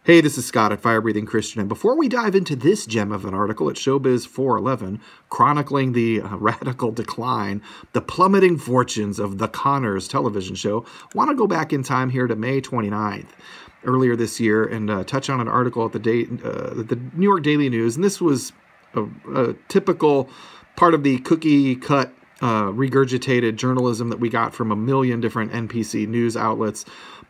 Hey, this is Scott at Fire Breathing Christian, and before we dive into this gem of an article at Showbiz 411, chronicling the radical decline, the plummeting fortunes of The Conners television show, I want to go back in time here to May 29th, earlier this year, and touch on an article at the New York Daily News, and this was a typical part of the cookie-cut regurgitated journalism that we got from a million different NPC news outlets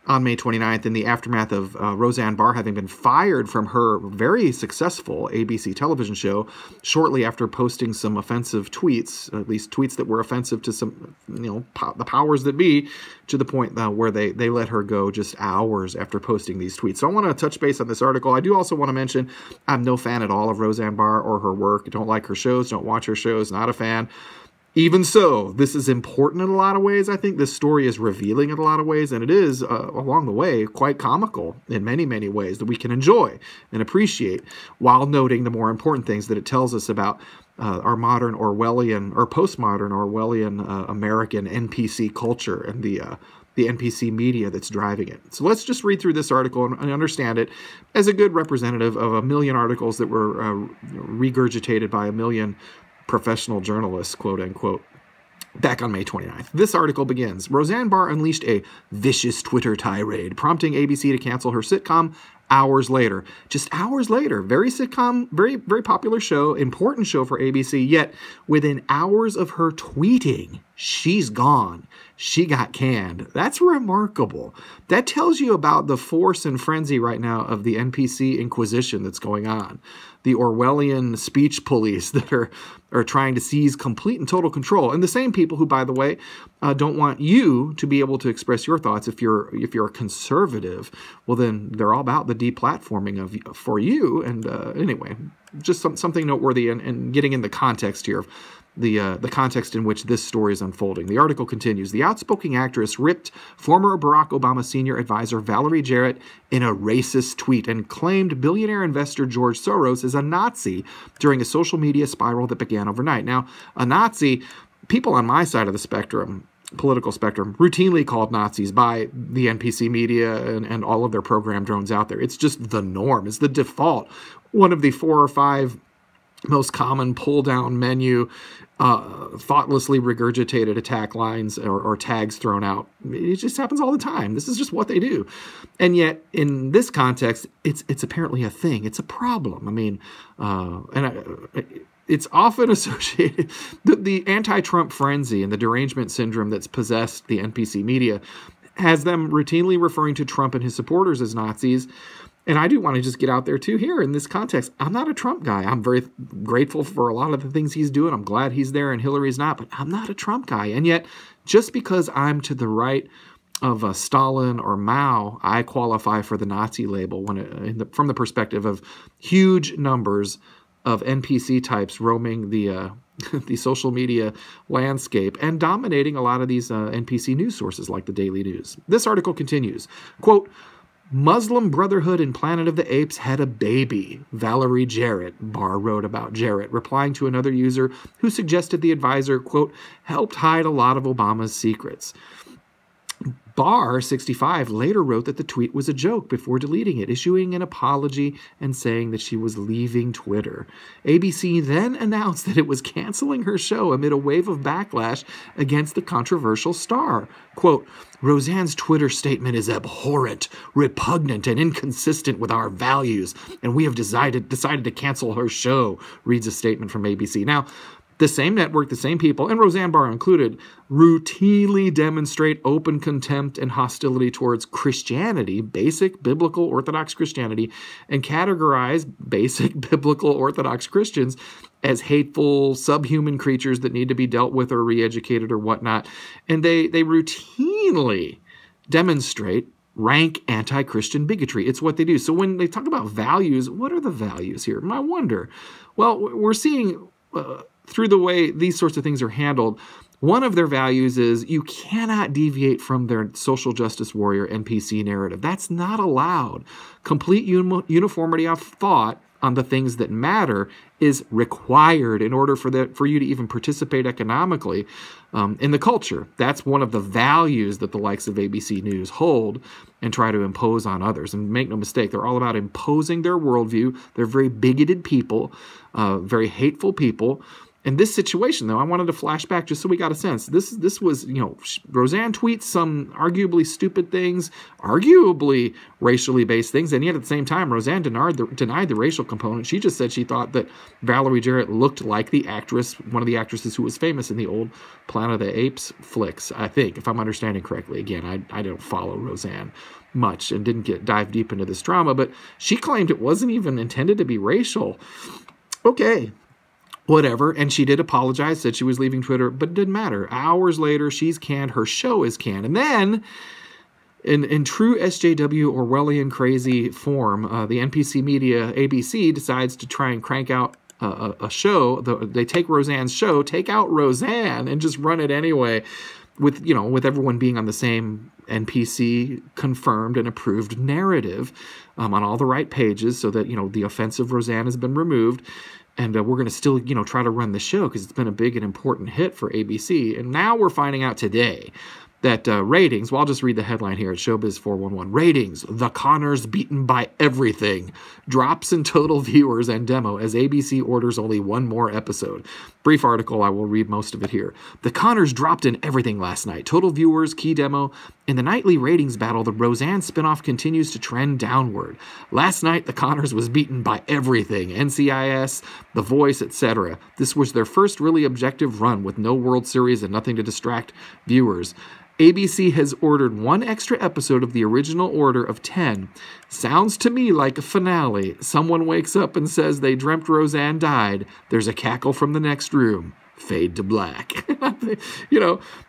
on May 29th in the aftermath of Roseanne Barr having been fired from her very successful ABC television show shortly after posting some offensive tweets, at least tweets that were offensive to some, the powers that be, to the point where they let her go just hours after posting these tweets. So I want to touch base on this article. I do also want to mention I'm no fan at all of Roseanne Barr or her work. I don't like her shows, don't watch her shows, not a fan. Even so, this is important in a lot of ways. I think this story is revealing in a lot of ways, and it is, along the way, quite comical in many, many ways that we can enjoy and appreciate, while noting the more important things that it tells us about our modern Orwellian, or postmodern Orwellian American NPC culture and the NPC media that's driving it. So let's just read through this article and understand it as a good representative of a million articles that were regurgitated by a million professional journalists, quote unquote, back on May 29th. This article begins, Roseanne Barr unleashed a vicious Twitter tirade, prompting ABC to cancel her sitcom hours later. Just hours later. Very sitcom, very, very popular show, important show for ABC, yet within hours of her tweeting, she's gone. She got canned. That's remarkable. That tells you about the force and frenzy right now of the NPC Inquisition that's going on. The Orwellian speech police that are trying to seize complete and total control. And the same people who, by the way, don't want you to be able to express your thoughts. If you're a conservative, well, then they're all about the deplatforming for you. And anyway, just something noteworthy and getting in the context here of the context in which this story is unfolding. The article continues. The outspoken actress ripped former Barack Obama senior advisor Valerie Jarrett in a racist tweet and claimed billionaire investor George Soros is a Nazi during a social media spiral that began overnight. Now, a Nazi, people on my side of the spectrum, political spectrum, routinely called Nazis by the NPC media and all of their program drones out there. It's just the norm. It's the default. One of the 4 or 5 most common pull-down menu, thoughtlessly regurgitated attack lines or tags thrown out. It just happens all the time. This is just what they do. And yet, in this context, it's apparently a thing. It's a problem. I mean, it's often associated, the anti-Trump frenzy and the derangement syndrome that's possessed the NPC media has them routinely referring to Trump and his supporters as Nazis. And I do want to just get out there, too, here in this context. I'm not a Trump guy. I'm very grateful for a lot of the things he's doing. I'm glad he's there and Hillary's not, but I'm not a Trump guy. And yet, just because I'm to the right of Stalin or Mao, I qualify for the Nazi label from the perspective of huge numbers of NPC types roaming the social media landscape and dominating a lot of these NPC news sources like the Daily News. This article continues, quote, Muslim Brotherhood and Planet of the Apes had a baby, Valerie Jarrett, Barr wrote about Jarrett, replying to another user who suggested the advisor, quote, helped hide a lot of Obama's secrets. Barr, 65, later wrote that the tweet was a joke before deleting it, issuing an apology and saying that she was leaving Twitter. ABC then announced that it was canceling her show amid a wave of backlash against the controversial star. Quote, Roseanne's Twitter statement is abhorrent, repugnant, and inconsistent with our values, and we have decided to cancel her show, reads a statement from ABC. Now, the same network, the same people, and Roseanne Barr included, routinely demonstrate open contempt and hostility towards Christianity, basic biblical Orthodox Christianity, and categorize basic biblical Orthodox Christians as hateful, subhuman creatures that need to be dealt with or re-educated or whatnot. And they routinely demonstrate rank anti-Christian bigotry. It's what they do. So when they talk about values, what are the values here? I wonder. Well, we're seeing through the way these sorts of things are handled, one of their values is you cannot deviate from their social justice warrior NPC narrative. That's not allowed. Complete uniformity of thought on the things that matter is required in order for you to even participate economically in the culture. That's one of the values that the likes of ABC News hold and try to impose on others. And make no mistake, they're all about imposing their worldview. They're very bigoted people, very hateful people. In this situation, though, I wanted to flash back just so we got a sense. This was, Roseanne tweets some arguably stupid things, arguably racially based things, and yet at the same time, Roseanne denied the racial component. She just said she thought that Valerie Jarrett looked like the actress, one of the actresses who was famous in the old Planet of the Apes flicks, I think, if I'm understanding correctly. Again, I don't follow Roseanne much and didn't dive deep into this drama, but she claimed it wasn't even intended to be racial. Okay. Whatever, and she did apologize, said she was leaving Twitter, but it didn't matter. Hours later, she's canned, her show is canned. And then, in true SJW Orwellian crazy form, the NPC media, ABC, decides to try and crank out a show. They take Roseanne's show, take out Roseanne, and just run it anyway, with everyone being on the same NPC confirmed and approved narrative on all the right pages, so that, the offensive Roseanne has been removed. And we're going to still, try to run the show because it's been a big and important hit for ABC. And now we're finding out today that ratings, well, I'll just read the headline here at Showbiz 411. Ratings, The Conners beaten by everything. Drops in total viewers and demo as ABC orders only one more episode. Brief article, I will read most of it here. The Conners dropped in everything last night. Total viewers, key demo. In the nightly ratings battle, the Roseanne spinoff continues to trend downward. Last night, The Conners was beaten by everything. NCIS, The Voice, etc. This was their first really objective run with no World Series and nothing to distract viewers. ABC has ordered one extra episode of the original order of 10. Sounds to me like a finale. Someone wakes up and says they dreamt Roseanne died. There's a cackle from the next room. Fade to black.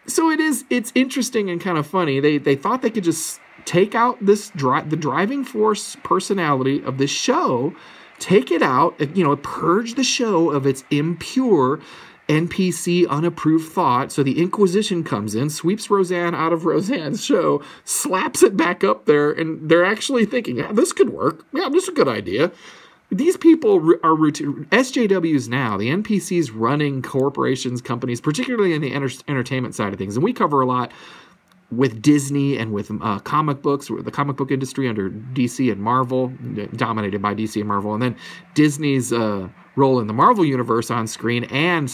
So it's interesting and kind of funny. They thought they could just take out the driving force personality of this show, take it out, purge the show of its impure NPC unapproved thought. So the Inquisition comes in, sweeps Roseanne out of Roseanne's show, slaps it back up there, and they're actually thinking, yeah, this could work. Yeah, this is a good idea. These people are routine. SJWs now, the NPCs running corporations, companies, particularly in the entertainment side of things. And we cover a lot with Disney and with comic books, the comic book industry under DC and Marvel, dominated by DC and Marvel, and then Disney's role in the Marvel universe on screen and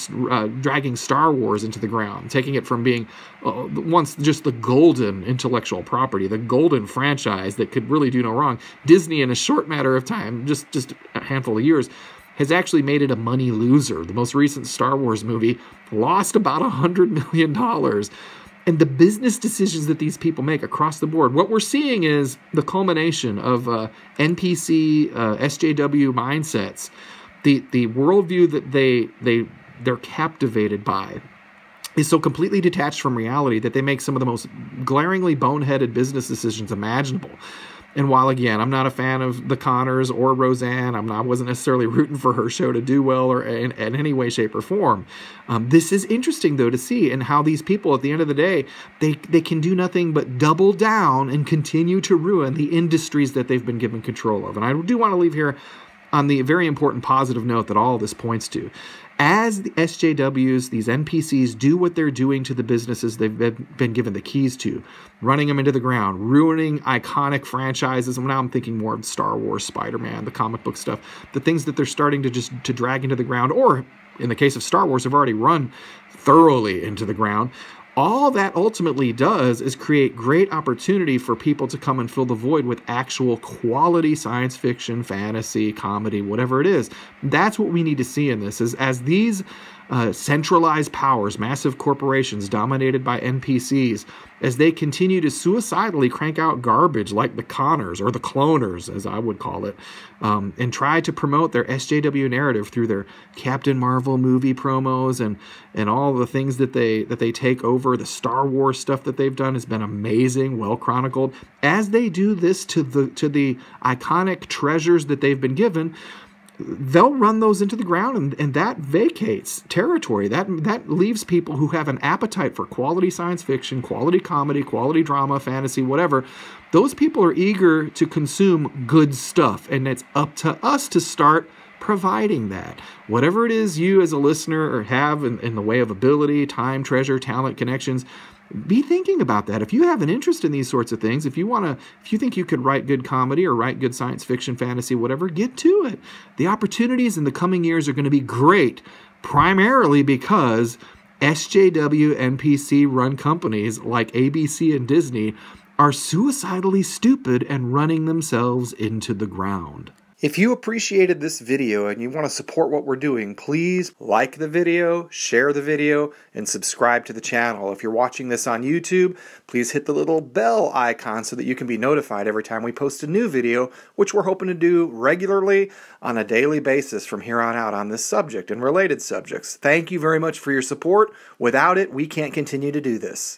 dragging Star Wars into the ground, taking it from being once just the golden intellectual property, the golden franchise that could really do no wrong. Disney, in a short matter of time, just a handful of years, has actually made it a money loser. The most recent Star Wars movie lost about $100 million. And the business decisions that these people make across the board, what we're seeing is the culmination of NPC, SJW mindsets, the worldview that they're captivated by is so completely detached from reality that they make some of the most glaringly boneheaded business decisions imaginable. And while, again, I'm not a fan of the Conners or Roseanne, I wasn't necessarily rooting for her show to do well or in any way, shape, or form. This is interesting, though, to see and how these people, at the end of the day, they can do nothing but double down and continue to ruin the industries that they've been given control of. And I do want to leave here on the very important positive note that all of this points to. As the SJWs, these NPCs, do what they're doing to the businesses they've been given the keys to, running them into the ground, ruining iconic franchises, and now I'm thinking more of Star Wars, Spider-Man, the comic book stuff, the things that they're starting to drag into the ground, or in the case of Star Wars, have already run thoroughly into the ground. All that ultimately does is create great opportunity for people to come and fill the void with actual quality science fiction, fantasy, comedy, whatever it is. That's what we need to see in this, is as these centralized powers, massive corporations dominated by NPCs, as they continue to suicidally crank out garbage like the Conners, or the Cloners, as I would call it, and try to promote their SJW narrative through their Captain Marvel movie promos and all the things that they take over. The Star Wars stuff that they've done has been amazing, well chronicled. As they do this to the iconic treasures that they've been given, they'll run those into the ground, and that vacates territory. That leaves people who have an appetite for quality science fiction, quality comedy, quality drama, fantasy, whatever. Those people are eager to consume good stuff, and it's up to us to start providing that. Whatever it is you as a listener or have in the way of ability, time, treasure, talent, connections, be thinking about that. If you have an interest in these sorts of things, if you think you could write good comedy or write good science fiction, fantasy, whatever, get to it. The opportunities in the coming years are going to be great, primarily because SJW NPC run companies like ABC and Disney are suicidally stupid and running themselves into the ground. If you appreciated this video and you want to support what we're doing, please like the video, share the video, and subscribe to the channel. If you're watching this on YouTube, please hit the little bell icon so that you can be notified every time we post a new video, which we're hoping to do regularly on a daily basis from here on out on this subject and related subjects. Thank you very much for your support. Without it, we can't continue to do this.